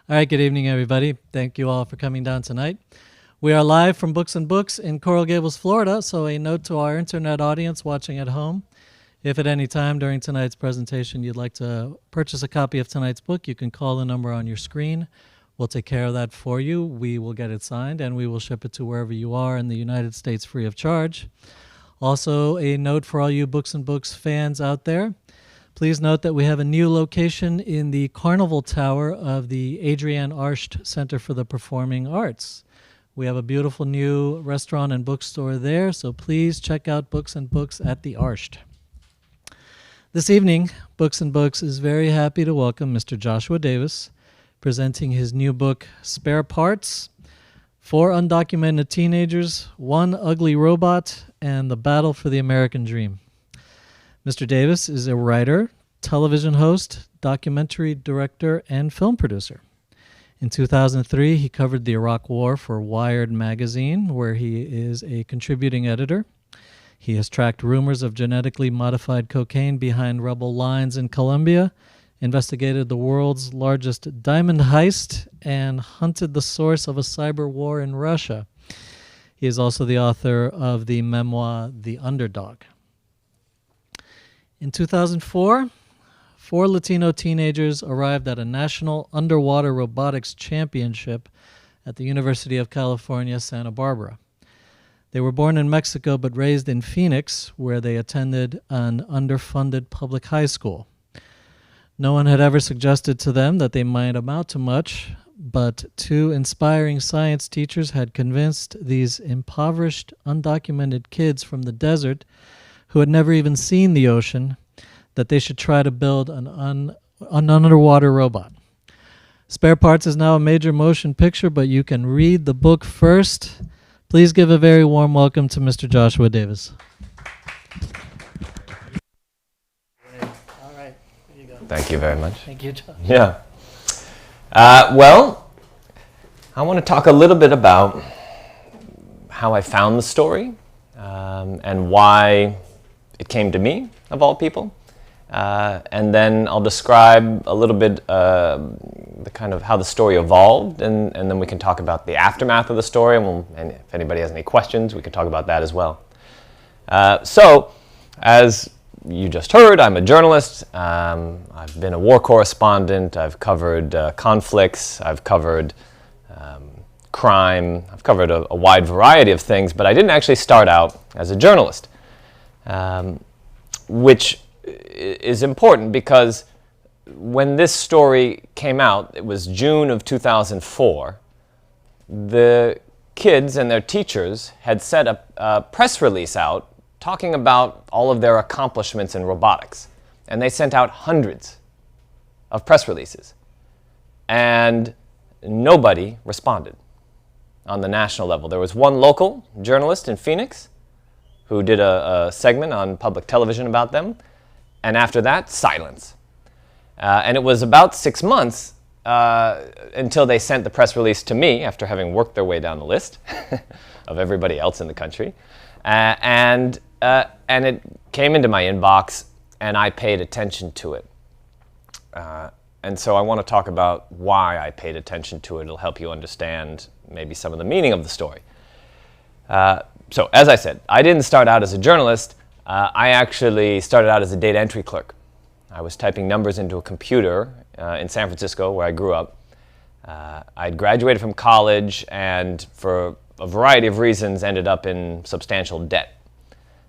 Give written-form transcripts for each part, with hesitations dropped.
All right, good evening, everybody. Thank you all for coming down tonight. We are live from Books and Books in Coral Gables, Florida, so a note to our internet audience watching at home. If at any time during tonight's presentation you'd like to purchase a copy of tonight's book, you can call the number on your screen. We'll take care of that for you. We will get it signed, and we will ship it to wherever you are in the United States free of charge. Also, a note for all you Books and Books fans out there. Please note that we have a new location in the Carnival Tower of the Adrienne Arsht Center for the Performing Arts. We have a beautiful new restaurant and bookstore there, so please check out Books and Books at the Arsht. This evening, Books and Books is very happy to welcome Mr. Joshua Davis, presenting his new book, Spare Parts, 4 Undocumented Teenagers, 1 Ugly Robot, and the Battle for the American Dream. Mr. Davis is a writer, television host, documentary director, and film producer. In 2003, he covered the Iraq War for Wired magazine, where he is a contributing editor. He has tracked rumors of genetically modified cocaine behind rebel lines in Colombia, investigated the world's largest diamond heist, and hunted the source of a cyber war in Russia. He is also the author of the memoir, The Underdog. In 2004, 4 Latino teenagers arrived at a national underwater robotics championship at the University of California, Santa Barbara. They were born in Mexico but raised in Phoenix, where they attended an underfunded public high school. No one had ever suggested to them that they might amount to much, but 2 inspiring science teachers had convinced these impoverished, undocumented kids from the desert who had never even seen the ocean, that they should try to build an underwater robot. Spare Parts is now a major motion picture, but you can read the book first. Please give a very warm welcome to Mr. Joshua Davis. All right, here you go. Thank you very much. Thank you, Josh. Yeah. Well, I want to talk a little bit about how I found the story and why it came to me, of all people. And then I'll describe a little bit the kind of how the story evolved, and then we can talk about the aftermath of the story, and if anybody has any questions, we can talk about that as well. So, as you just heard, I'm a journalist. I've been a war correspondent. I've covered conflicts. I've covered crime. I've covered a wide variety of things, but I didn't actually start out as a journalist. Which is important because when this story came out, it was June of 2004, the kids and their teachers had set a press release out talking about all of their accomplishments in robotics. And they sent out hundreds of press releases. And nobody responded on the national level. There was one local journalist in Phoenix who did a segment on public television about them, and after that, silence. And it was about 6 months until they sent the press release to me, after having worked their way down the list of everybody else in the country, and it came into my inbox, and I paid attention to it. And so I want to talk about why I paid attention to it. It'll help you understand maybe some of the meaning of the story. So, as I said, I didn't start out as a journalist. I actually started out as a data entry clerk. I was typing numbers into a computer in San Francisco, where I grew up. I'd graduated from college and, for a variety of reasons, ended up in substantial debt.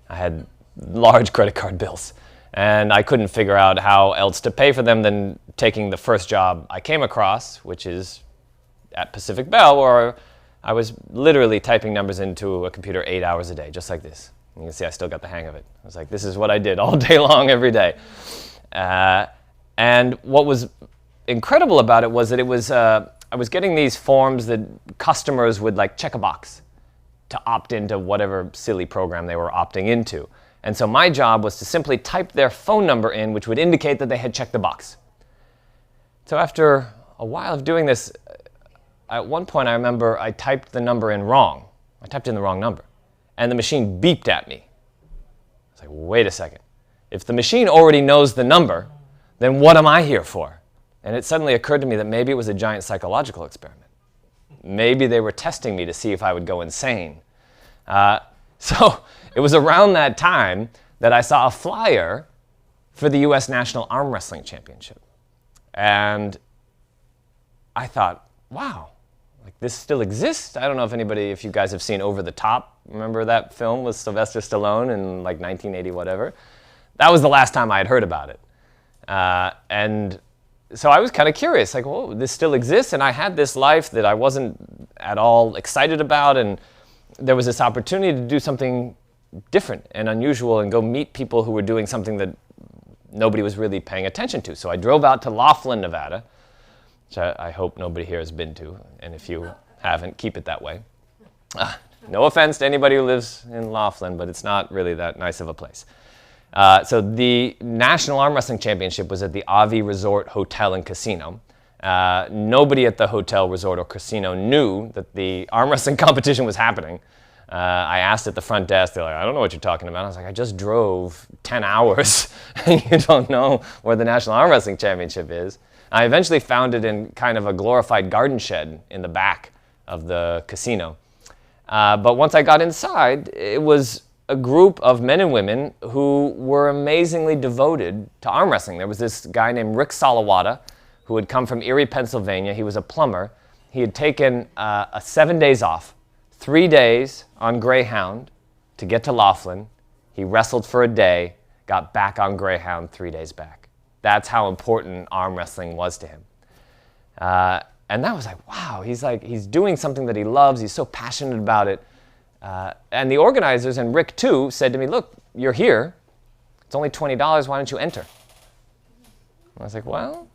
I had large credit card bills, and I couldn't figure out how else to pay for them than taking the first job I came across, which is at Pacific Bell, where I was literally typing numbers into a computer 8 hours a day, just like this. You can see I still got the hang of it. I was like, this is what I did all day long, every day. And what was incredible about it was that I was getting these forms that customers would check a box to opt into whatever silly program they were opting into. And so my job was to simply type their phone number in, which would indicate that they had checked the box. So after a while of doing this, at one point I remember I typed the number in wrong. I typed in the wrong number. And the machine beeped at me. I was like, wait a second. If the machine already knows the number, then what am I here for? And it suddenly occurred to me that maybe it was a giant psychological experiment. Maybe they were testing me to see if I would go insane. So it was around that time that I saw a flyer for the U.S. National Arm Wrestling Championship. And I thought, wow, like this still exists? I don't know if you guys have seen Over the Top. Remember that film with Sylvester Stallone in like 1980 whatever? That was the last time I had heard about it. And so I was kind of curious, like, whoa, this still exists? And I had this life that I wasn't at all excited about, and there was this opportunity to do something different and unusual and go meet people who were doing something that nobody was really paying attention to. So I drove out to Laughlin, Nevada, which I hope nobody here has been to, and if you haven't, keep it that way. No offense to anybody who lives in Laughlin, but it's not really that nice of a place. So the National Arm Wrestling Championship was at the Avi Resort Hotel and Casino. Nobody at the hotel, resort, or casino knew that the arm wrestling competition was happening. I asked at the front desk, they're like, I don't know what you're talking about. I was like, I just drove 10 hours and you don't know where the National Arm Wrestling Championship is. I eventually found it in kind of a glorified garden shed in the back of the casino. But once I got inside, it was a group of men and women who were amazingly devoted to arm wrestling. There was this guy named Rick Salawata who had come from Erie, Pennsylvania. He was a plumber. He had taken 7 days off, 3 days on Greyhound to get to Laughlin. He wrestled for a day, got back on Greyhound 3 days back. That's how important arm wrestling was to him. And that was like, wow, he's doing something that he loves. He's so passionate about it. And the organizers, and Rick too, said to me, look, you're here. It's only $20. Why don't you enter? And I was like, well,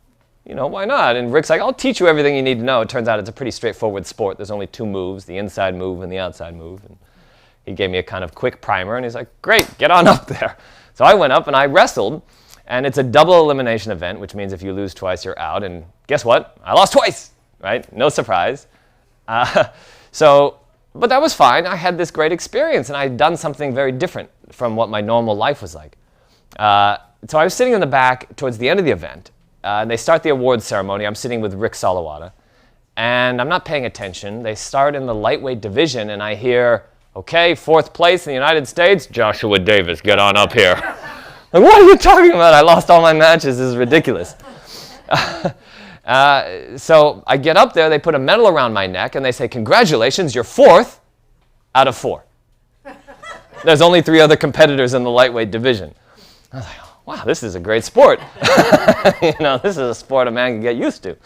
you know, why not? And Rick's like, I'll teach you everything you need to know. It turns out it's a pretty straightforward sport. There's only 2 moves, the inside move and the outside move. And he gave me a kind of quick primer, and he's like, great, get on up there. So I went up and I wrestled, and it's a double elimination event, which means if you lose twice, you're out. And guess what? I lost twice, right? No surprise. But that was fine. I had this great experience, and I had done something very different from what my normal life was like. So I was sitting in the back towards the end of the event. And they start the awards ceremony. I'm sitting with Rick Salawata, and I'm not paying attention. They start in the lightweight division, and I hear, okay, 4th place in the United States, Joshua Davis, get on up here. Like, what are you talking about? I lost all my matches. This is ridiculous. So I get up there, they put a medal around my neck, and they say, congratulations, you're 4th out of 4. There's only 3 other competitors in the lightweight division. I was like, wow, this is a great sport. You know, this is a sport a man can get used to.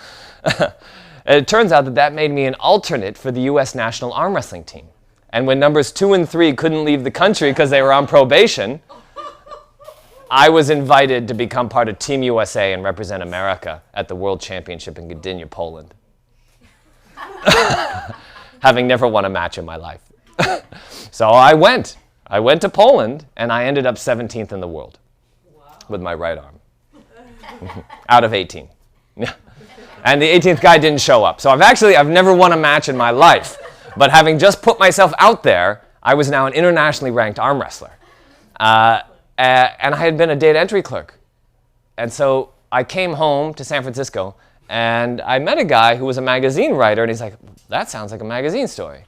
And it turns out that made me an alternate for the U.S. National Arm Wrestling Team. And when numbers 2 and 3 couldn't leave the country because they were on probation, I was invited to become part of Team USA and represent America at the World Championship in Gdynia, Poland. Having never won a match in my life. So I went to Poland, and I ended up 17th in the world. With my right arm. Out of 18. And the 18th guy didn't show up. So I've never won a match in my life. But having just put myself out there, I was now an internationally ranked arm wrestler. And I had been a data entry clerk. And so I came home to San Francisco, and I met a guy who was a magazine writer, and he's like, that sounds like a magazine story.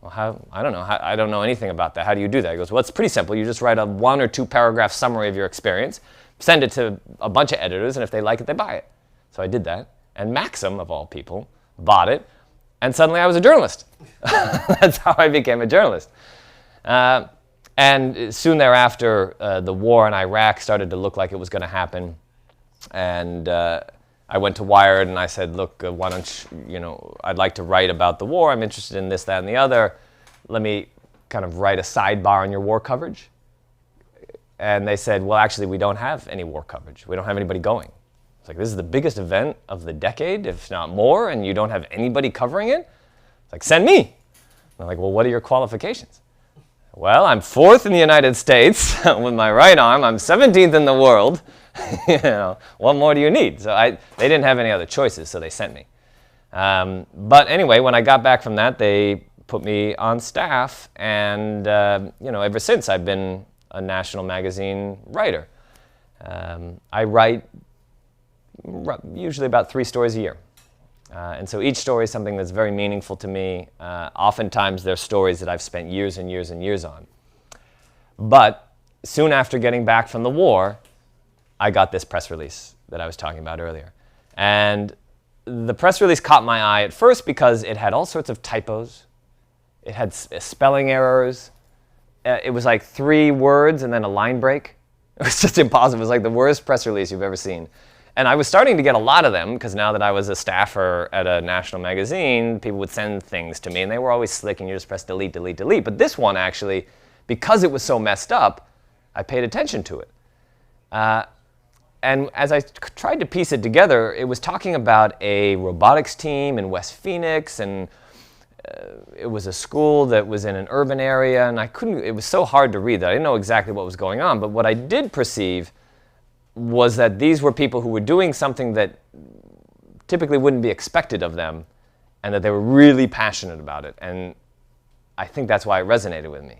Well, I don't know. I don't know anything about that. How do you do that? He goes, well, it's pretty simple. You just write a 1 or 2 paragraph summary of your experience, send it to a bunch of editors, and if they like it, they buy it. So I did that. And Maxim, of all people, bought it. And suddenly I was a journalist. That's how I became a journalist. And soon thereafter, the war in Iraq started to look like it was going to happen. And I went to Wired and I said, look, why don't I'd like to write about the war. I'm interested in this, that, and the other. Let me kind of write a sidebar on your war coverage. And they said, well, actually, we don't have any war coverage. We don't have anybody going. It's like, this is the biggest event of the decade, if not more, and you don't have anybody covering it? It's like, send me. And I'm like, well, what are your qualifications? Well, I'm 4th in the United States with my right arm. I'm 17th in the world. What more do you need? So they didn't have any other choices, so they sent me. But anyway, when I got back from that, they put me on staff, and ever since I've been a national magazine writer. I write usually about 3 stories a year. And so each story is something that's very meaningful to me. Oftentimes they're stories that I've spent years and years and years on. But soon after getting back from the war, I got this press release that I was talking about earlier. And the press release caught my eye at first because it had all sorts of typos. It had spelling errors. It was like 3 words and then a line break. It was just impossible. It was like the worst press release you've ever seen. And I was starting to get a lot of them because now that I was a staffer at a national magazine, people would send things to me and they were always slick and you just press delete, delete, delete. But this one actually, because it was so messed up, I paid attention to it. And as I tried to piece it together, it was talking about a robotics team in West Phoenix, and it was a school that was in an urban area, and it was so hard to read that I didn't know exactly what was going on. But what I did perceive was that these were people who were doing something that typically wouldn't be expected of them, and that they were really passionate about it. And I think that's why it resonated with me.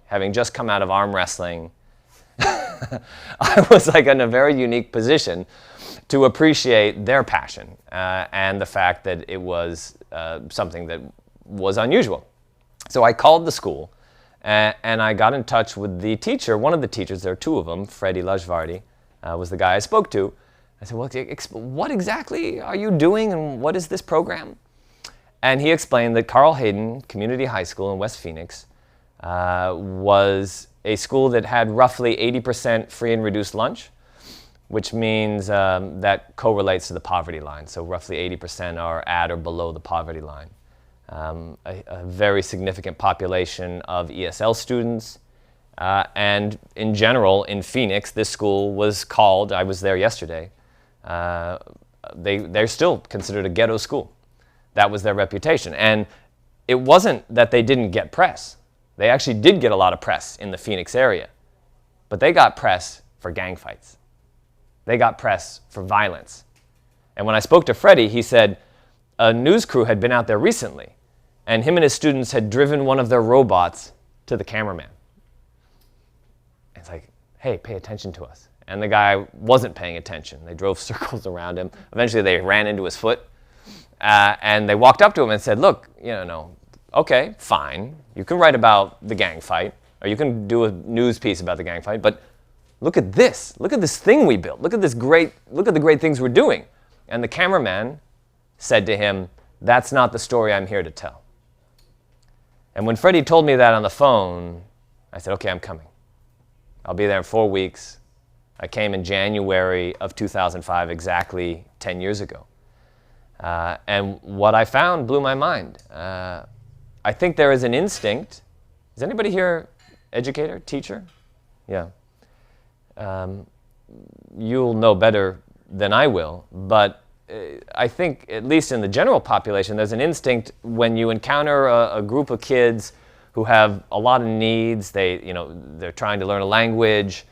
Having just come out of arm wrestling, I was like in a very unique position to appreciate their passion and the fact that it was something that was unusual. So I called the school and I got in touch with the teacher, one of the teachers. There are 2 of them. Freddie Lajvardi was the guy I spoke to. I said, well, what exactly are you doing and what is this program? And he explained that Carl Hayden Community High School in West Phoenix was a school that had roughly 80% free and reduced lunch, which means that correlates to the poverty line. So roughly 80% are at or below the poverty line. A very significant population of ESL students. And in general, in Phoenix, this school was called, I was there yesterday, they're still considered a ghetto school. That was their reputation. And it wasn't that they didn't get press. They actually did get a lot of press in the Phoenix area. But they got press for gang fights. They got press for violence. And when I spoke to Freddie, he said a news crew had been out there recently, and him and his students had driven one of their robots to the cameraman. It's like, hey, pay attention to us. And the guy wasn't paying attention. They drove circles around him. Eventually, they ran into his foot. And they walked up to him and said, look, okay, fine. You can write about the gang fight, or you can do a news piece about the gang fight, but look at this. Look at this thing we built. Look at the great things we're doing. And the cameraman said to him, that's not the story I'm here to tell. And when Freddie told me that on the phone, I said, okay, I'm coming. I'll be there in 4 weeks. I came in January of 2005, exactly 10 years ago. And what I found blew my mind. I think there is an instinct. Is anybody here educator, teacher? Yeah. You'll know better than I will, but I think, at least in the general population, there's an instinct when you encounter a group of kids who have a lot of needs. They're trying to learn a language.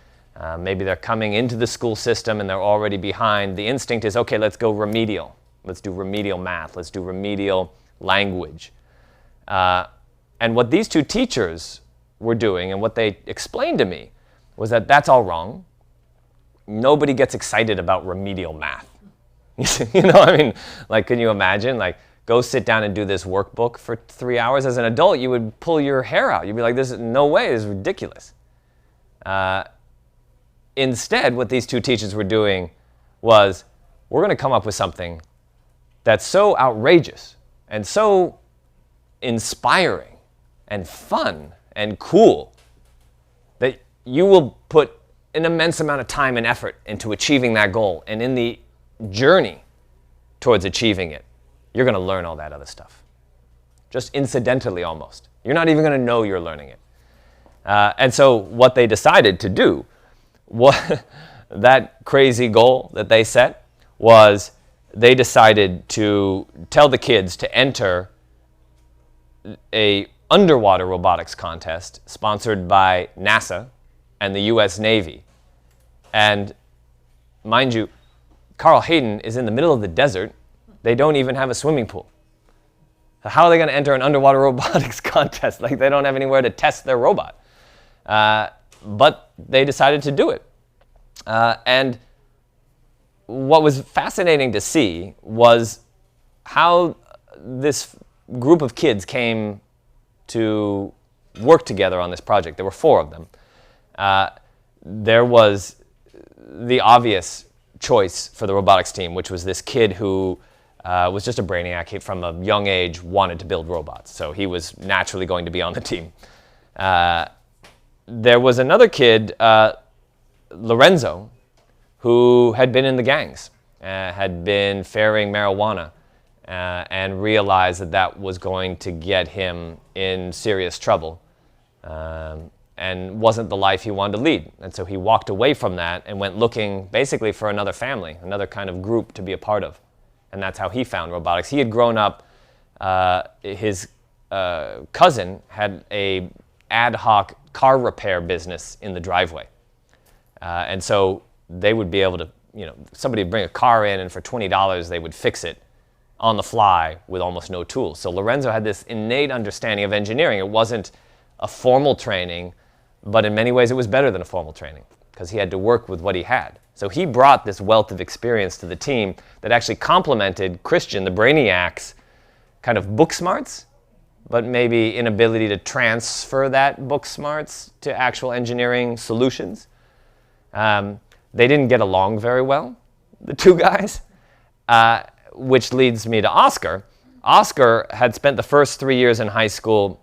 Maybe they're coming into the school system and they're already behind. The instinct is, okay, let's go remedial. Let's do remedial math. Let's do remedial language. And what these 2 teachers were doing and what they explained to me was that that's all wrong. Nobody gets excited about remedial math. Can you imagine? Go sit down and do this workbook for 3 hours. As an adult, you would pull your hair out. You'd be like, no way, this is ridiculous. Instead, what these 2 teachers were doing was, we're going to come up with something that's so outrageous and so inspiring and fun and cool that you will put an immense amount of time and effort into achieving that goal. And in the journey towards achieving it, you're going to learn all that other stuff. Just incidentally almost. You're not even going to know you're learning it. And so what they decided to do, that crazy goal that they set, was they decided to tell the kids to enter a underwater robotics contest sponsored by NASA and the US Navy. And mind you, Carl Hayden is in the middle of the desert. They don't even have a swimming pool. How are they going to enter an underwater robotics contest? They don't have anywhere to test their robot. But they decided to do it. And what was fascinating to see was how this group of kids came to work together on this project. There were 4 of them. There was the obvious choice for the robotics team, which was this kid who was just a brainiac. He, from a young age, wanted to build robots, so he was naturally going to be on the team. There was another kid, Lorenzo, who had been in the gangs, had been ferrying marijuana, and realized that that was going to get him in serious trouble, and wasn't the life he wanted to lead. And so he walked away from that and went looking basically for another family, another kind of group to be a part of. And that's how he found robotics. He had grown up, his cousin had a ad hoc car repair business in the driveway. And so they would be able to, somebody would bring a car in, and for $20 they would fix it on the fly with almost no tools. So Lorenzo had this innate understanding of engineering. It wasn't a formal training, but in many ways it was better than a formal training because he had to work with what he had. So he brought this wealth of experience to the team that actually complemented Christian, the brainiac's kind of book smarts, but maybe inability to transfer that book smarts to actual engineering solutions. They didn't get along very well, the 2 guys, which leads me to Oscar. Oscar had spent the first 3 years in high school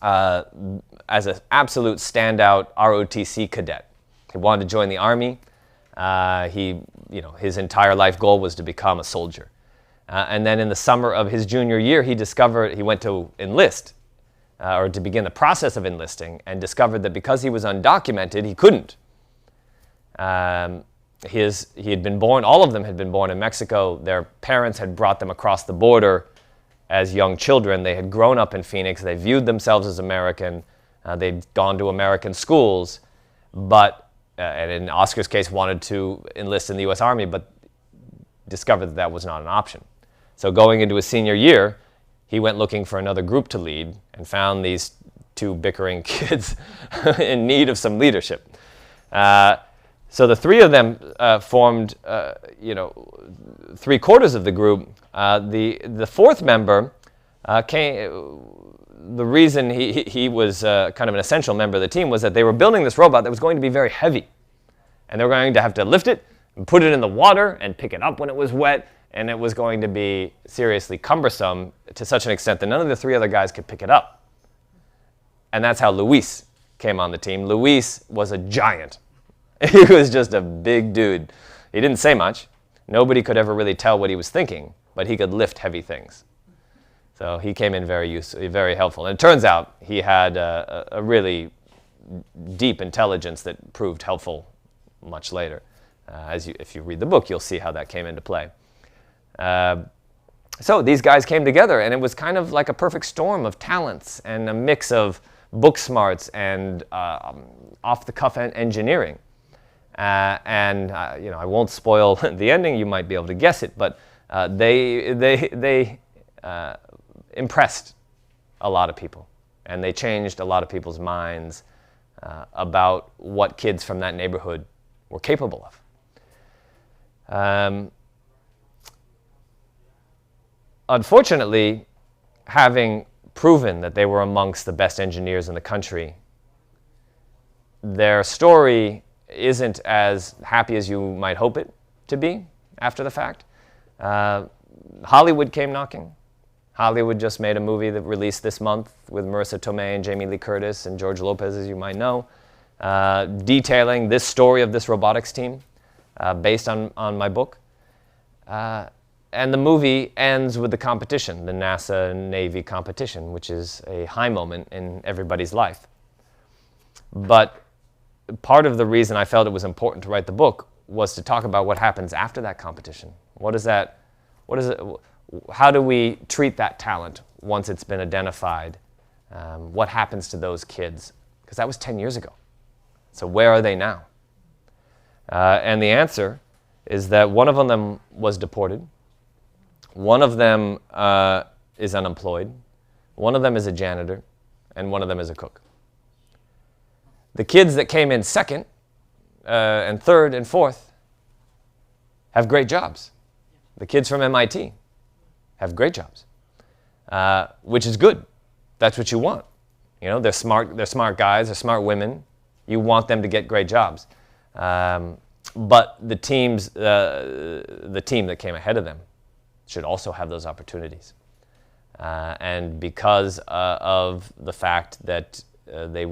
as an absolute standout ROTC cadet. He wanted to join the Army. His entire life goal was to become a soldier. And then in the summer of his junior year, he went to enlist, or to begin the process of enlisting, and discovered that because he was undocumented, he couldn't. He had been born, all of them had been born in Mexico. Their parents had brought them across the border as young children. They had grown up in Phoenix. They viewed themselves as American. They'd gone to American schools, but, and in Oscar's case, wanted to enlist in the U.S. Army, but discovered that that was not an option. So going into his senior year, he went looking for another group to lead and found these 2 bickering kids in need of some leadership. So the 3 of them formed, 3/4 of the group. The 4th member the reason he was kind of an essential member of the team was that they were building this robot that was going to be very heavy. And they were going to have to lift it and put it in the water and pick it up when it was wet. And it was going to be seriously cumbersome to such an extent that none of the 3 other guys could pick it up. And that's how Luis came on the team. Luis was a giant. He was just a big dude. He didn't say much. Nobody could ever really tell what he was thinking, but he could lift heavy things. So he came in very helpful. And it turns out he had a really deep intelligence that proved helpful much later. If you read the book, you'll see how that came into play. So these guys came together, and it was kind of like a perfect storm of talents and a mix of book smarts and off-the-cuff engineering. I won't spoil the ending. You might be able to guess it, but they impressed a lot of people, and they changed a lot of people's minds about what kids from that neighborhood were capable of. Unfortunately, having proven that they were amongst the best engineers in the country, their story isn't as happy as you might hope it to be after the fact. Hollywood came knocking. Hollywood just made a movie that released this month with Marissa Tomei and Jamie Lee Curtis and George Lopez, as you might know, detailing this story of this robotics team based on my book. And the movie ends with the competition, the NASA-Navy competition, which is a high moment in everybody's life. But part of the reason I felt it was important to write the book was to talk about what happens after that competition. How do we treat that talent once it's been identified? What happens to those kids? Because that was 10 years ago. So where are they now? And the answer is that one of them was deported. One of them is unemployed. One of them is a janitor. And one of them is a cook. The kids that came in second and third and fourth have great jobs. The kids from MIT have great jobs, which is good. That's what you want. You know, they're smart guys, they're smart women. You want them to get great jobs. But the team that came ahead of them should also have those opportunities. And because of the fact that they,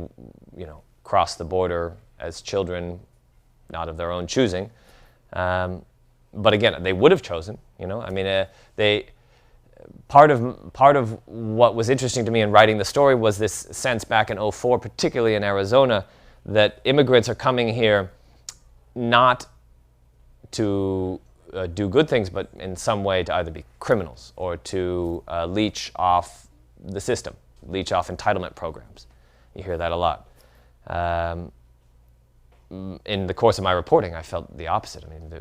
crossed the border as children, not of their own choosing, but again, they would have chosen. Part of what was interesting to me in writing the story was this sense back in '04, particularly in Arizona, that immigrants are coming here not to do good things, but in some way to either be criminals or to leech off the system, leech off entitlement programs. You hear that a lot. In the course of my reporting, I felt the opposite. I mean,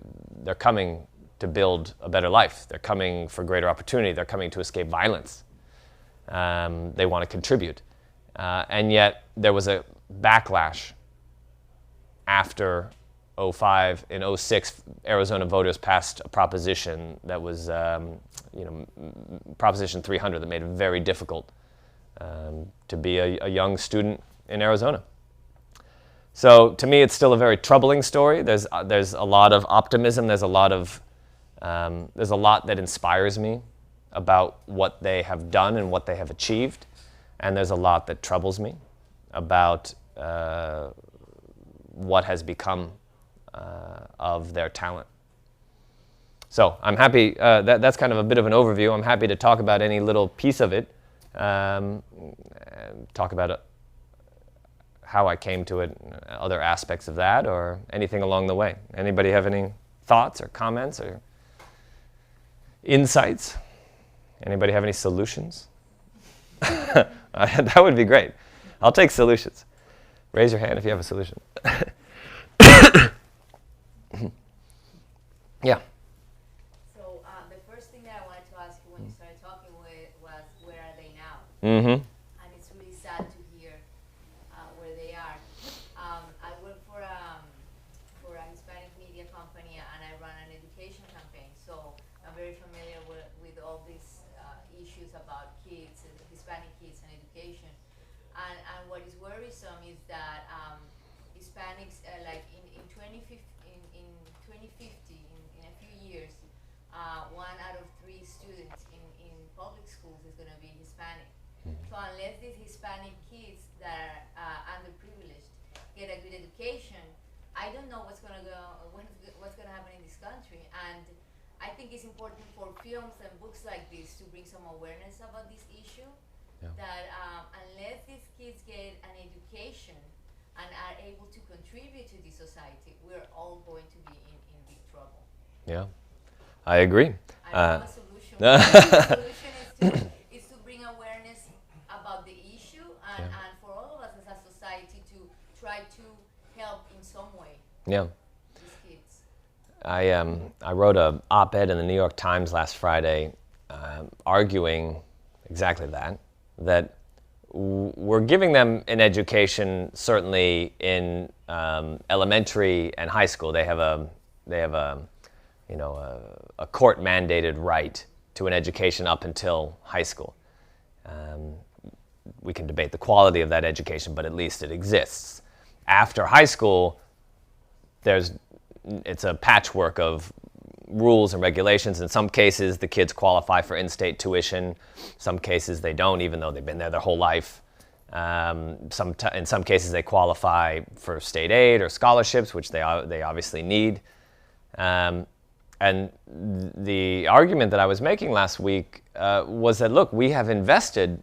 they're coming to build a better life. They're coming for greater opportunity. They're coming to escape violence. They want to contribute. And yet there was a backlash after '05. In '06, Arizona voters passed a proposition that was, Proposition 300, that made it very difficult to be a young student in Arizona. So to me, it's still a very troubling story. There's a lot of optimism. There's a lot that inspires me about what they have done and what they have achieved, and there's a lot that troubles me about what has become of their talent. So I'm happy. That's kind of a bit of an overview. I'm happy to talk about any little piece of it. Talk about how I came to it, other aspects of that, or anything along the way. Anybody have any thoughts or comments or insights? Anybody have any solutions? That would be great. I'll take solutions. Raise your hand if you have a solution. Yeah. So the first thing that I wanted to ask you when you started talking was, where are they now? Mm-hmm. And it's really sad to hear where they are. I work for a Hispanic media company, and I run an education campaign. So I'm very familiar with all these issues about kids, Hispanic kids, and education. And what is worrisome is that Hispanics, like in 2050, in a few years, 1 out of 3 students in public schools is going to be Hispanic. So unless these Hispanic kids that are underprivileged get a good education, I don't know what's going to happen in this country. And I think it's important for films and books like this to bring some awareness about this issue. Yeah. That unless these kids get an education and are able to contribute to the society, we're all going to be in big trouble. Yeah, I agree. I don't have a solution. The solution is to bring awareness about the issue and for all of us as a society to try to help in some way Yeah. these kids. I wrote an op-ed in the New York Times last Friday arguing exactly that we're giving them an education certainly in elementary and high school. They have a court-mandated right to an education up until high school. We can debate the quality of that education, but at least it exists. After high school, it's a patchwork of rules and regulations. In some cases, the kids qualify for in-state tuition. Some cases they don't, even though they've been there their whole life. In some cases, they qualify for state aid or scholarships, which they obviously need. And the argument that I was making last week was that, look, we have invested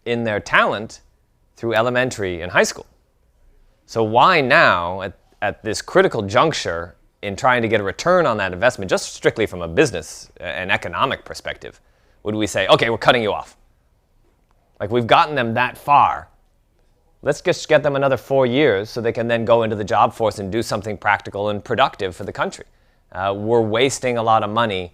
in their talent through elementary and high school. So why now, at this critical juncture, in trying to get a return on that investment, just strictly from a business and economic perspective, would we say, okay, we're cutting you off? Like, we've gotten them that far. Let's just get them another 4 years so they can then go into the job force and do something practical and productive for the country. We're wasting a lot of money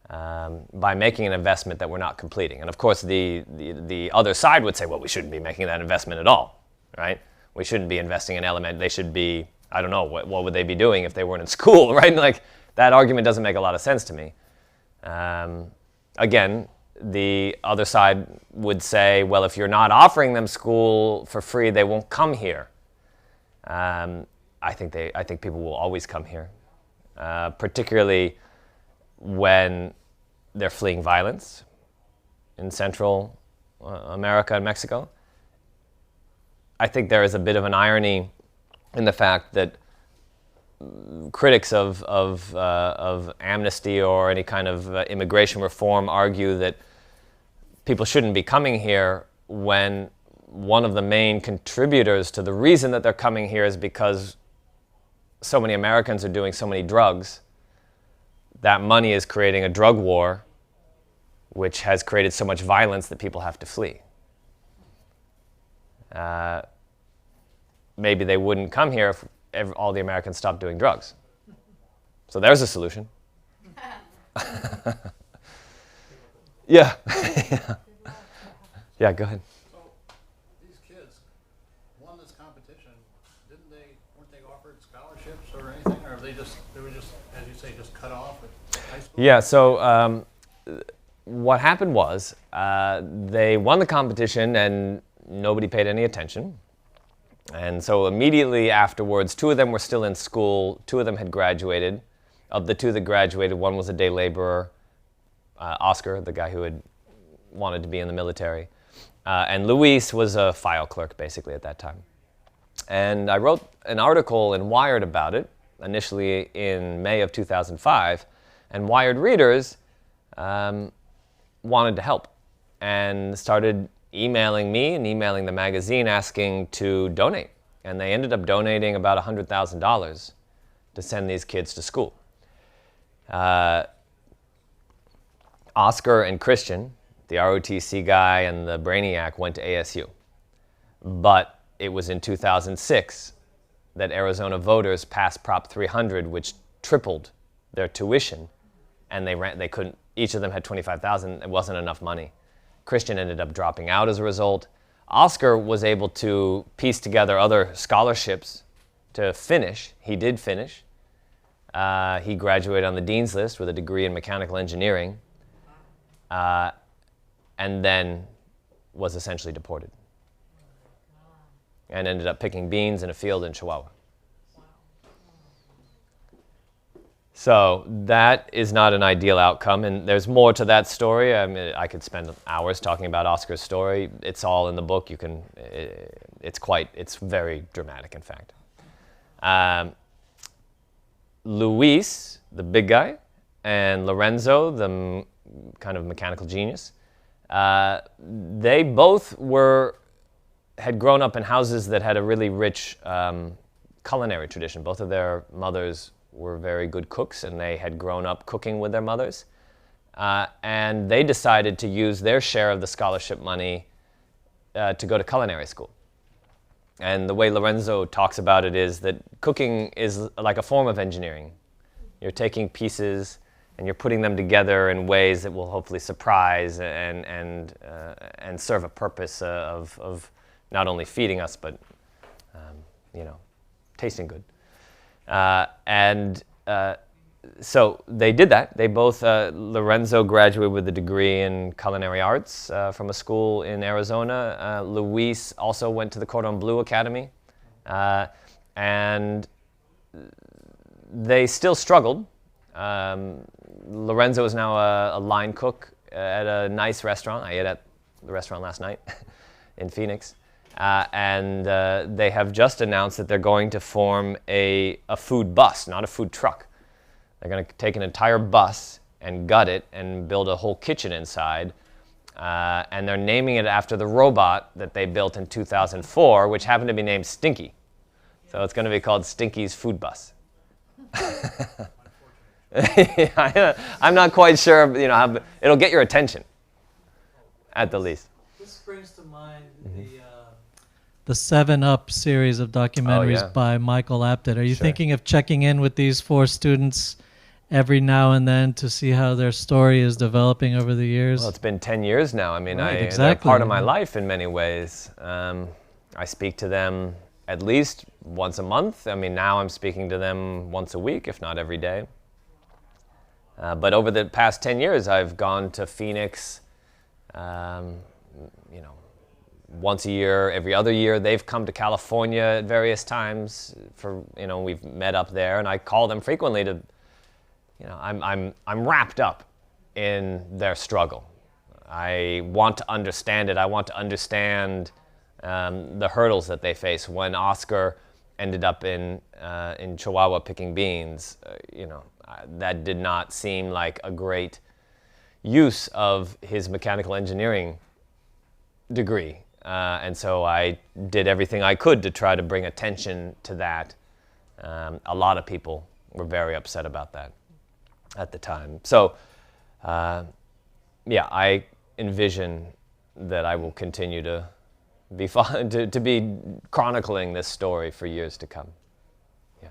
by making an investment that we're not completing. And of course, the other side would say, well, we shouldn't be making that investment at all, right? We shouldn't be investing in element. They should be, I don't know, what would they be doing if they weren't in school, right? Like, that argument doesn't make a lot of sense to me. Again, the other side would say, well, if you're not offering them school for free, they won't come here. I think people will always come here, particularly when they're fleeing violence in Central America and Mexico. I think there is a bit of an irony in the fact that critics of amnesty or any kind of immigration reform argue that people shouldn't be coming here, when one of the main contributors to the reason that they're coming here is because so many Americans are doing so many drugs. That money is creating a drug war, which has created so much violence that people have to flee. Maybe they wouldn't come here if all the Americans stopped doing drugs. So there's a solution. Yeah. Yeah, go ahead. So these kids won this competition. Weren't they offered scholarships or anything, or they were just, as you say, just cut off at high school? Yeah. So what happened was they won the competition and nobody paid any attention. And so immediately afterwards, 2 of them were still in school. 2 of them had graduated. Of the 2 that graduated, one was a day laborer, Oscar, the guy who had wanted to be in the military. And Luis was a file clerk, basically, at that time. And I wrote an article in Wired about it, initially in May of 2005. And Wired readers wanted to help and started emailing me and emailing the magazine asking to donate. And they ended up donating about $100,000 to send these kids to school. Oscar and Christian, the ROTC guy and the brainiac, went to ASU. But it was in 2006 that Arizona voters passed Prop 300, which tripled their tuition. And they couldn't, each of them had $25,000. It wasn't enough money. Christian ended up dropping out as a result. Oscar was able to piece together other scholarships to finish. He did finish. He graduated on the dean's list with a degree in mechanical engineering, and then was essentially deported and ended up picking beans in a field in Chihuahua. So that is not an ideal outcome, and there's more to that story. I mean, I could spend hours talking about Oscar's story. It's all in the book. You can. It's very dramatic, in fact. Luis, the big guy, and Lorenzo, the kind of mechanical genius, they both had grown up in houses that had a really rich culinary tradition. Both of their mothers were very good cooks, and they had grown up cooking with their mothers. And they decided to use their share of the scholarship money to go to culinary school. And the way Lorenzo talks about it is that cooking is like a form of engineering. You're taking pieces and you're putting them together in ways that will hopefully surprise and serve a purpose of not only feeding us, but tasting good. So they did that. They both, Lorenzo graduated with a degree in culinary arts from a school in Arizona. Luis also went to the Cordon Bleu Academy. And they still struggled. Lorenzo is now a line cook at a nice restaurant. I ate at the restaurant last night in Phoenix. And they have just announced that they're going to form a food bus, not a food truck. They're going to take an entire bus and gut it and build a whole kitchen inside. And they're naming it after the robot that they built in 2004, which happened to be named Stinky. So it's going to be called Stinky's Food Bus. I'm not quite sure, how, it'll get your attention, at the least. This brings to mind the 7 Up series of documentaries by Michael Apted. Are you thinking of checking in with these 4 students every now and then to see how their story is developing over the years? Well, it's been 10 years now. I mean, Exactly. they're part of my life in many ways. I speak to them at least once a month. I mean, now I'm speaking to them once a week, if not every day. But over the past 10 years, I've gone to Phoenix, you know, once a year, every other year. They've come to California at various times for, you know, we've met up there, and I call them frequently to, you know, I'm wrapped up in their struggle. I want to understand it. I want to understand the hurdles that they face. When Oscar ended up in Chihuahua picking beans, you know, that did not seem like a great use of his mechanical engineering degree. And so I did everything I could to try to bring attention to that. A lot of people were very upset about that at the time. So, yeah, I envision that I will continue to be to be chronicling this story for years to come. Yeah.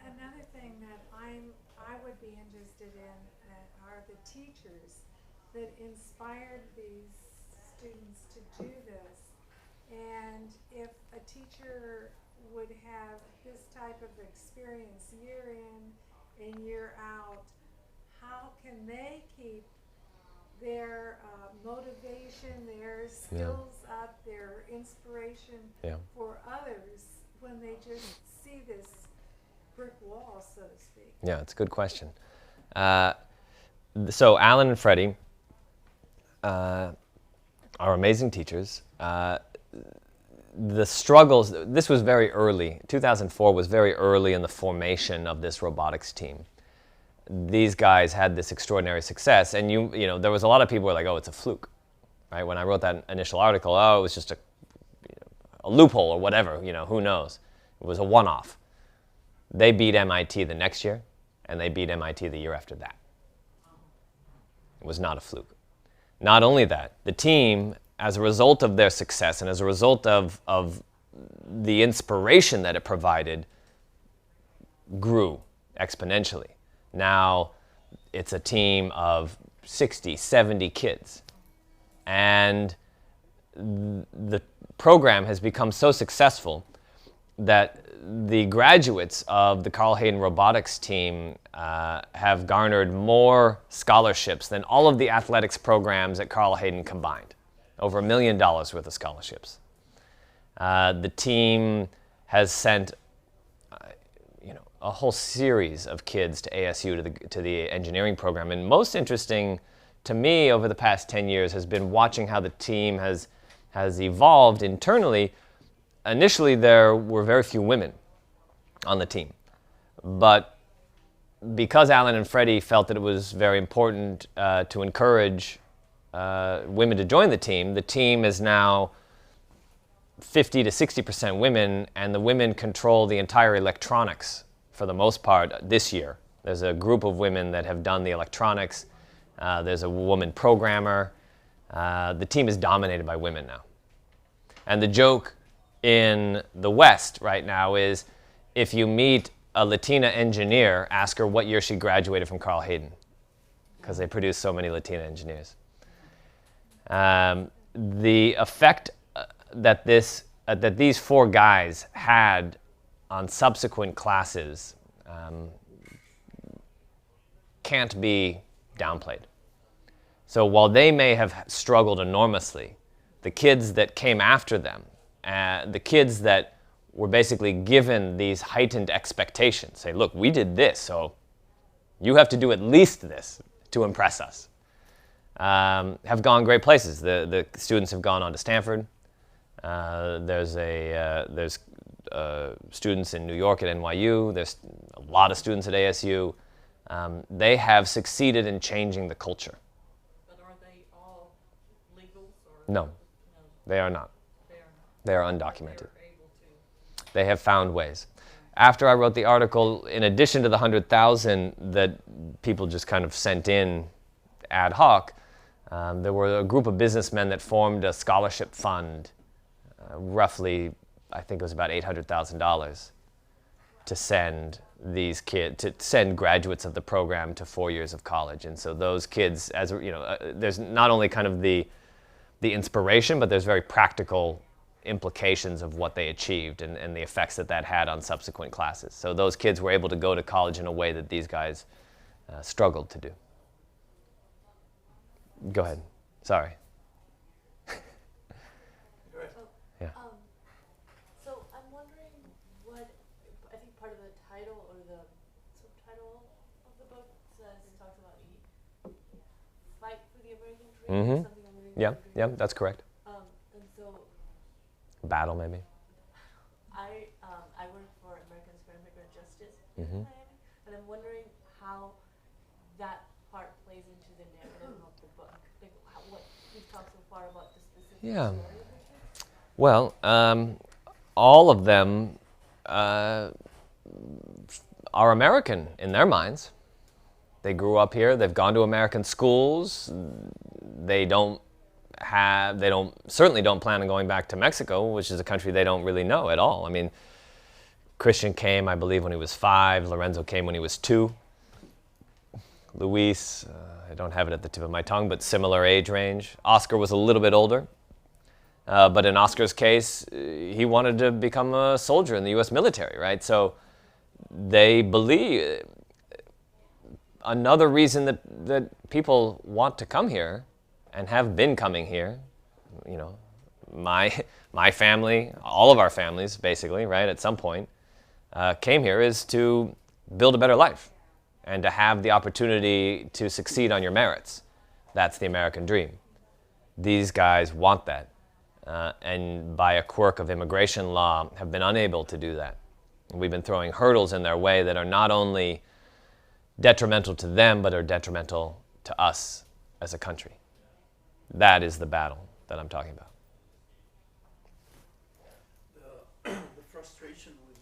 Another thing that I would be interested in are the teachers that inspired these students to do this. And if a teacher would have this type of experience year in and year out, how can they keep their motivation, their skills up, their inspiration for others when they just see this brick wall, so to speak? Yeah, it's a good question. So Alan and Freddie are amazing teachers. The struggles, this was very early. 2004 was very early in the formation of this robotics team. These guys had this extraordinary success, and you know, there was a lot of people who were like, oh, it's a fluke, right? When I wrote that initial article, oh, it was just a loophole or whatever, you know, who knows? It was a one-off. They beat MIT the next year, and they beat MIT the year after that. It was not a fluke. Not only that, the team, as a result of their success and as a result of the inspiration that it provided, grew exponentially. Now it's a team of 60, 70 kids. And the program has become so successful that the graduates of the Carl Hayden robotics team have garnered more scholarships than all of the athletics programs at Carl Hayden combined. Over $1 million worth of scholarships. The team has sent a whole series of kids to ASU, to the engineering program. And most interesting to me over the past 10 years has been watching how the team has evolved internally. Initially, there were very few women on the team. But because Alan and Freddie felt that it was very important to encourage women to join the team is now 50 to 60% women, and the women control the entire electronics for the most part this year. There's a group of women that have done the electronics. There's a woman programmer. The team is dominated by women now. And the joke in the West right now is, if you meet a Latina engineer, ask her what year she graduated from Carl Hayden, because they produce so many Latina engineers. The effect that these four guys had on subsequent classes can't be downplayed. So while they may have struggled enormously, the kids that came after them, the kids that were basically given these heightened expectations, say, look, we did this, so you have to do at least this to impress us, have gone great places. The students have gone on to Stanford. There's students in New York at NYU. There's a lot of students at ASU. They have succeeded in changing the culture. But are they all legals? No, they are not. They are undocumented. They're able to. They have found ways. After I wrote the article, in addition to the 100,000 that people just kind of sent in ad hoc, there were a group of businessmen that formed a scholarship fund, roughly, I think it was about $800,000, to send these kids, to send graduates of the program to 4 years of college. And so those kids, as you know, there's not only kind of the inspiration, but there's very practical implications of what they achieved and the effects that had on subsequent classes. So those kids were able to go to college in a way that these guys struggled to do. Go ahead. Sorry. Yeah. So I'm wondering what, I think part of the title or the subtitle of the book says, it talks about a fight for the American dream, Mm-hmm. something I'm reading. Yeah, that's correct. And so Battle, maybe. I work for Americans for Immigrant Justice Mm-hmm. in Miami, and I'm wondering how that part plays into the narrative of the book. Like what we've talked so far about the specific Yeah. story of the kids. Well, all of them are American in their minds. They grew up here. They've gone to American schools. They certainly don't plan on going back to Mexico, which is a country they don't really know at all. I mean, Christian came, I believe, when he was 5. Lorenzo came when he was 2. Luis, I don't have it at the tip of my tongue, but similar age range. Oscar was a little bit older. But in Oscar's case, he wanted to become a soldier in the U.S. military, right? So they believe another reason that people want to come here and have been coming here, you know, my family, all of our families basically, right, at some point, came here is to build a better life and to have the opportunity to succeed on your merits. That's the American dream. These guys want that. And by a quirk of immigration law, have been unable to do that. We've been throwing hurdles in their way that are not only detrimental to them, but are detrimental to us as a country. That is the battle that I'm talking about. The frustration with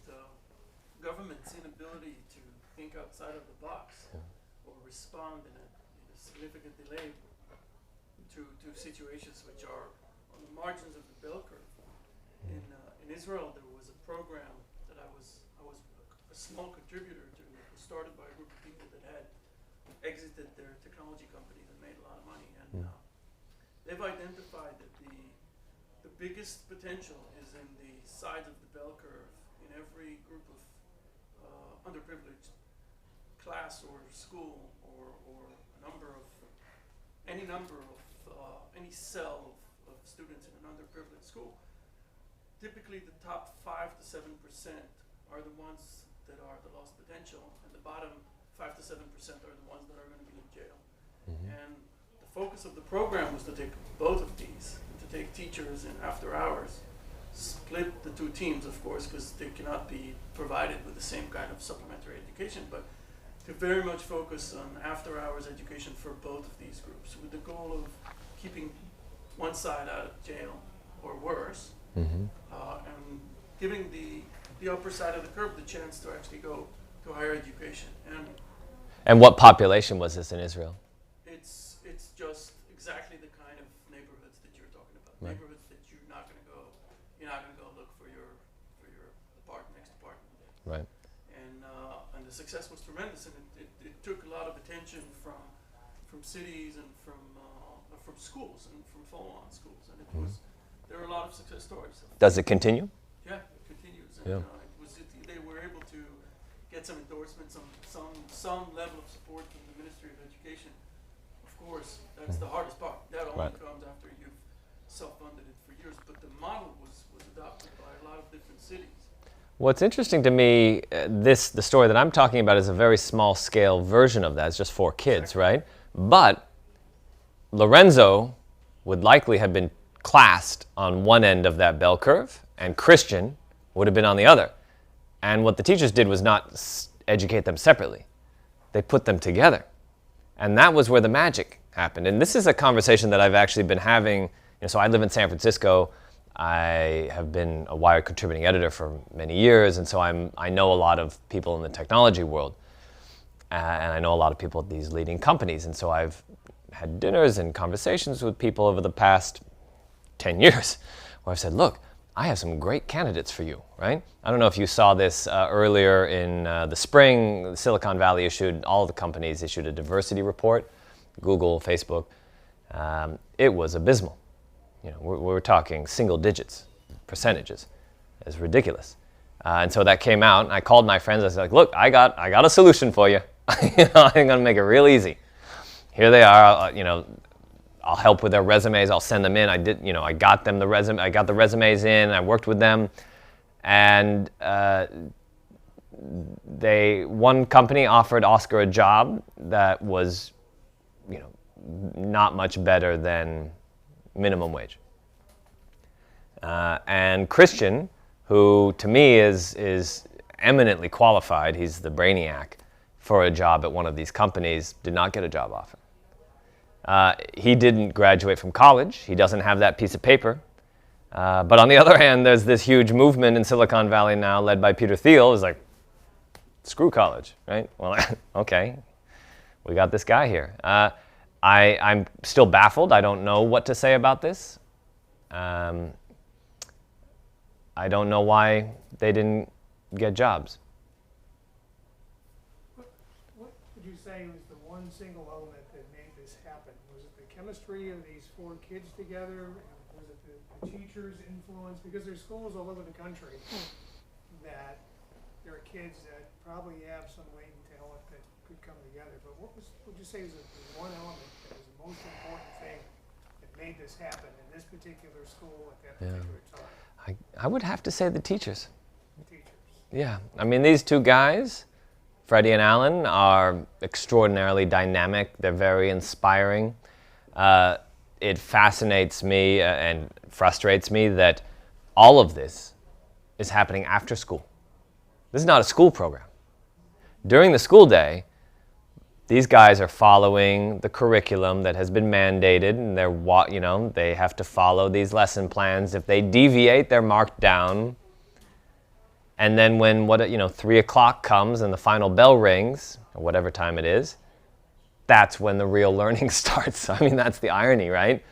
government's inability to think outside of the box or respond in a significant delay to situations which are on the margins of the bell curve. In Israel, there was a program that I was a small contributor to. It was started by a group of people that had exited their technology companies and made a lot of money. And they've identified that the biggest potential is in the sides of the bell curve in every group of underprivileged class or school or any number of any cell of students in an underprivileged school. Typically, the top 5 to 7% are the ones that are the lost potential, and the bottom 5 to 7% are the ones that are going to be in jail. And the focus of the program was to take both of these, to take teachers in after hours, split the two teams, of course, because they cannot be provided with the same kind of supplementary education, but to very much focus on after hours education for both of these groups, with the goal of keeping one side out of jail or worse, and giving the upper side of the curve the chance to actually go to higher education. And what population was this in Israel? It's just exactly the kind of neighborhoods that you're talking about. Right. Neighborhoods that you're not going to go look for your next apartment. Right. And the success was tremendous, and it took a lot of attention from cities and from schools and from follow-on schools, and there are a lot of success stories. Does it continue? Yeah, it continues, and Yeah. they were able to get some endorsements, some level of support from the Ministry of Education. Of course, that's the hardest part. That only Right. comes after you've self-funded it for years. But the model was adopted by a lot of different cities. What's interesting to me, the story that I'm talking about is a very small scale version of that. It's just 4 kids, right? But Lorenzo would likely have been classed on one end of that bell curve, and Christian would have been on the other. And what the teachers did was not educate them separately. They put them together. And that was where the magic happened. And this is a conversation that I've actually been having. So I live in San Francisco. I have been a Wired contributing editor for many years, and so I know a lot of people in the technology world. And I know a lot of people at these leading companies. And so I've had dinners and conversations with people over the past 10 years where I've said, look, I have some great candidates for you, right? I don't know if you saw this earlier in the spring. Silicon Valley all the companies issued a diversity report, Google, Facebook. It was abysmal. We're talking single digits, percentages. It's ridiculous. And so that came out, and I called my friends. I was like, look, I got a solution for you. I'm going to make it real easy. Here they are, I'll help with their resumes. I'll send them in. I got them the resume. I got the resumes in. I worked with them, and one company offered Oscar a job that was, not much better than minimum wage. And Christian, who to me is eminently qualified, he's the brainiac for a job at one of these companies, did not get a job offer. He didn't graduate from college. He doesn't have that piece of paper. But on the other hand, there's this huge movement in Silicon Valley now led by Peter Thiel. It's like, screw college, right? Well, okay, we got this guy here. I'm still baffled. I don't know what to say about this. I don't know why they didn't get jobs. What would you say was the one single element that made this happen? Was it the chemistry of these 4 kids together? Was it the teachers' influence? Because there's schools all over the country that there are kids that probably have some latent talent that could come together. But what would you say is the one element that was the most important thing that made this happen in this particular school at that particular time? I would have to say the teachers. The teachers. Yeah, I mean, these 2 guys, Freddie and Alan, are extraordinarily dynamic. They're very inspiring. It fascinates me and frustrates me that all of this is happening after school. This is not a school program. During the school day, these guys are following the curriculum that has been mandated, and they have to follow these lesson plans. If they deviate, they're marked down. And then when 3 o'clock comes and the final bell rings, or whatever time it is, that's when the real learning starts. I mean, that's the irony, right?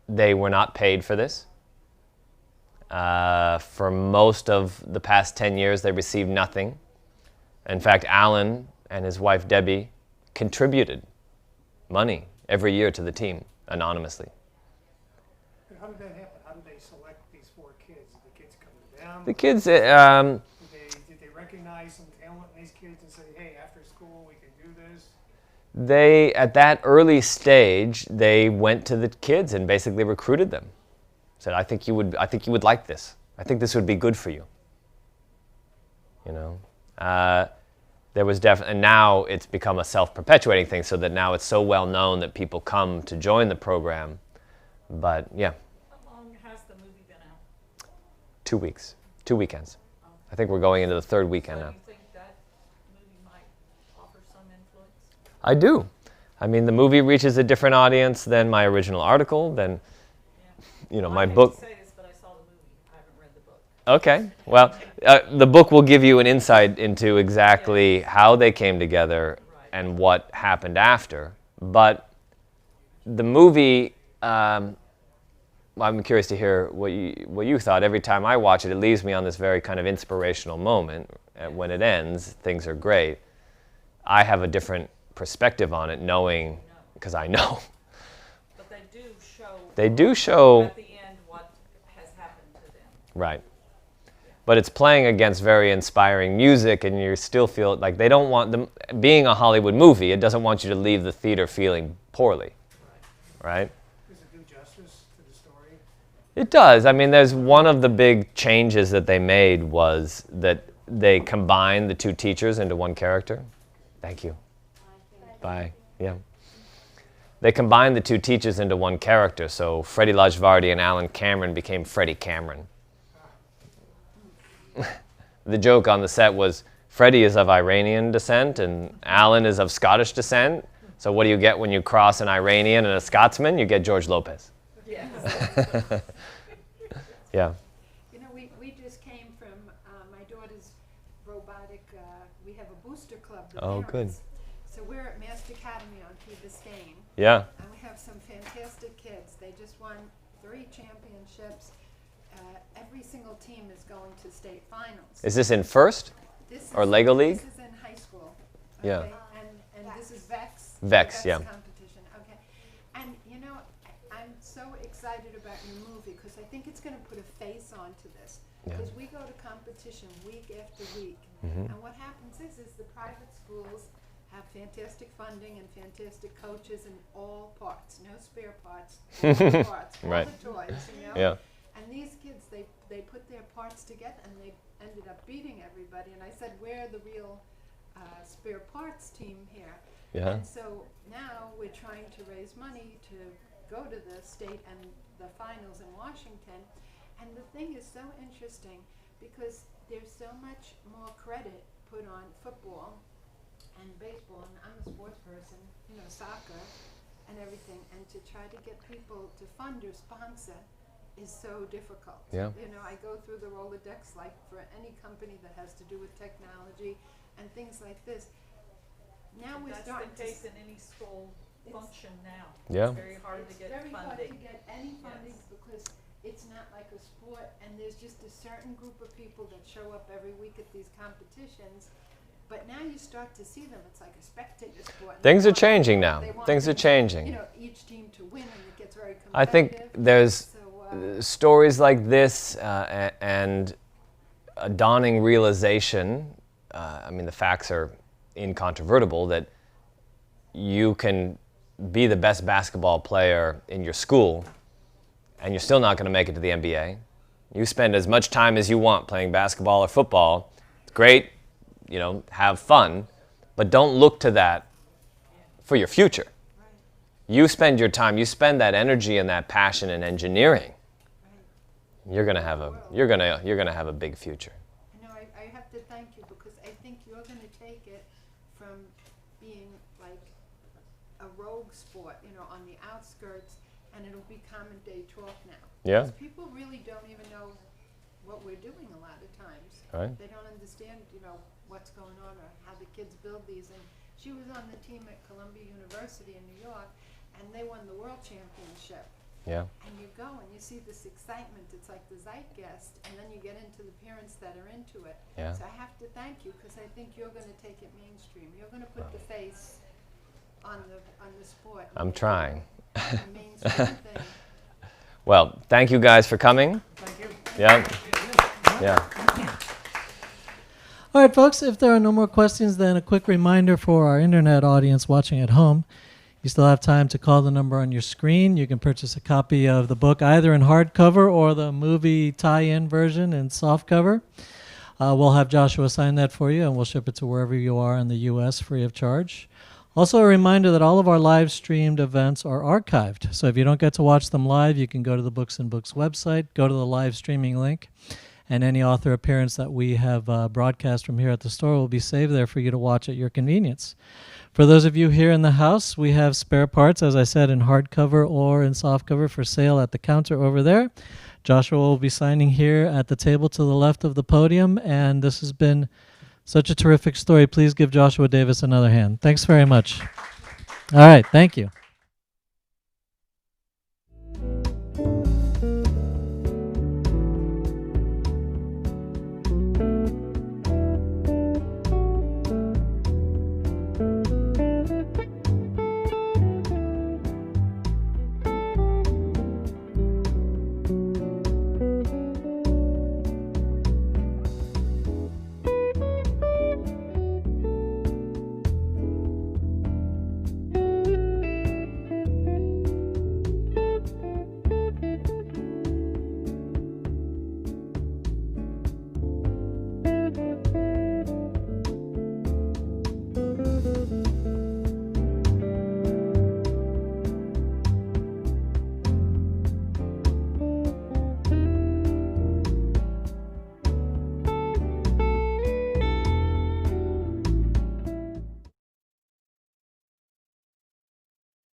They were not paid for this. For most of the past 10 years, they received nothing. In fact, Alan and his wife Debbie contributed money every year to the team anonymously. And how did that happen? How did they select these 4 kids? Did the kids come to them? The kids, Did they recognize some talent in these kids and say, hey, after school we can do this? at that early stage, they went to the kids and basically recruited them. Said, I think you would like this. I think this would be good for you. There was definitely, and now it's become a self-perpetuating thing, so that now it's so well known that people come to join the program. But yeah. How long has the movie been out? 2 weeks, 2 weekends. I think we're going into the 3rd weekend So now. you think that movie might offer some influence? I do. I mean, the movie reaches a different audience than my original article, than Well, my I hate book. to say this, but I saw the movie. I haven't read the book. Okay, well, the book will give you an insight into exactly how they came together and what happened after. But the movie, I'm curious to hear what you thought. Every time I watch it, it leaves me on this very kind of inspirational moment. When it ends, things are great. I have a different perspective on it, knowing, because I know. But they do show. They do show. At the end, what has happened to them. Right. But it's playing against very inspiring music, and you still feel like they don't want them, being a Hollywood movie, it doesn't want you to leave the theater feeling poorly, right? Does it do justice to the story? It does. I mean, there's one of the big changes that they made was that they combined the 2 teachers into one character. Thank you. Bye. Yeah. They combined the 2 teachers into one character, so Freddie Lajvardi and Alan Cameron became Freddie Cameron. The joke on the set was Freddie is of Iranian descent and Alan is of Scottish descent. So what do you get when you cross an Iranian and a Scotsman? You get George Lopez. Yes. Yeah. We just came from my daughter's robotic, we have a booster club. The Oh, good. parents. So we're at Master Academy on Key Biscayne. Yeah. And we have some fantastic kids. They just won 3 championships. Every single team is going to state finals. Is this in first? This or is- Lego League? This is in high school. Yeah. Okay? And this is VEX? VEX, yeah. competition, okay. And I'm so excited about your movie because I think it's going to put a face onto this. Yeah. Because we go to competition week after week, Mhm. and what happens is the private schools have fantastic funding and fantastic coaches in all parts, no spare parts, all the parts, all Right. the toys, you know. Yeah. And these kids, they put their parts together and they ended up beating everybody. And I said, we're the real spare parts team here. Yeah. And so now we're trying to raise money to go to the state and the finals in Washington. And the thing is so interesting because there's so much more credit put on football and baseball, and I'm a sports person, you know, soccer and everything, and to try to get people to fund or sponsor is so difficult. Yeah. You know, I go through the Rolodex like for any company that has to do with technology and things like this. Now we're That's starting the to case in any school It's- function now. Yeah. It's very hard to get It's very hard to funding. get any funding Yes. because it's not like a sport, and there's just a certain group of people that show up every week at these competitions. But now you start to see them. It's like a spectator sport. and Things they are want- changing now. they want Things are them, changing. You know, each team to win, and it gets very competitive. I think there's So, stories like this and a dawning realization. I mean, the facts are incontrovertible that you can be the best basketball player in your school and you're still not going to make it to the NBA. You spend as much time as you want playing basketball or football. It's great, you know, have fun, but don't look to that for your future. You spend your time, you spend that energy and that passion in engineering. You're gonna have a big future. No, I have to thank you because I think you're going to take it from being like a rogue sport, you know, on the outskirts, and it'll be common day talk now. Yeah. Because people really don't even know what we're doing a lot of times. Right. They don't understand, you know, what's going on or how the kids build these. And she was on the team at Columbia University in New York, and they won the world championship. Yeah. And you go and you see this excitement. It's like the zeitgeist, and then you get into the parents that are into it. Yeah. So I have to thank you because I think you're going to take it mainstream. You're going to put the face on the sport. I'm trying. A mainstream thing. Well, thank you guys for coming. Thank you. Yeah. Yeah. All right, folks, if there are no more questions, then a quick reminder for our internet audience watching at home. You still have time to call the number on your screen. You can purchase a copy of the book either in hardcover or the movie tie-in version in softcover. We'll have Joshua sign that for you, and we'll ship it to wherever you are in the U.S. free of charge. Also, a reminder that all of our live-streamed events are archived. So if you don't get to watch them live, you can go to the Books and Books website, go to the live streaming link, and any author appearance that we have broadcast from here at the store will be saved there for you to watch at your convenience. For those of you here in the house, we have spare parts, as I said, in hardcover or in softcover for sale at the counter over there. Joshua will be signing here at the table to the left of the podium, and this has been such a terrific story. Please give Joshua Davis another hand. Thanks very much. All right, thank you.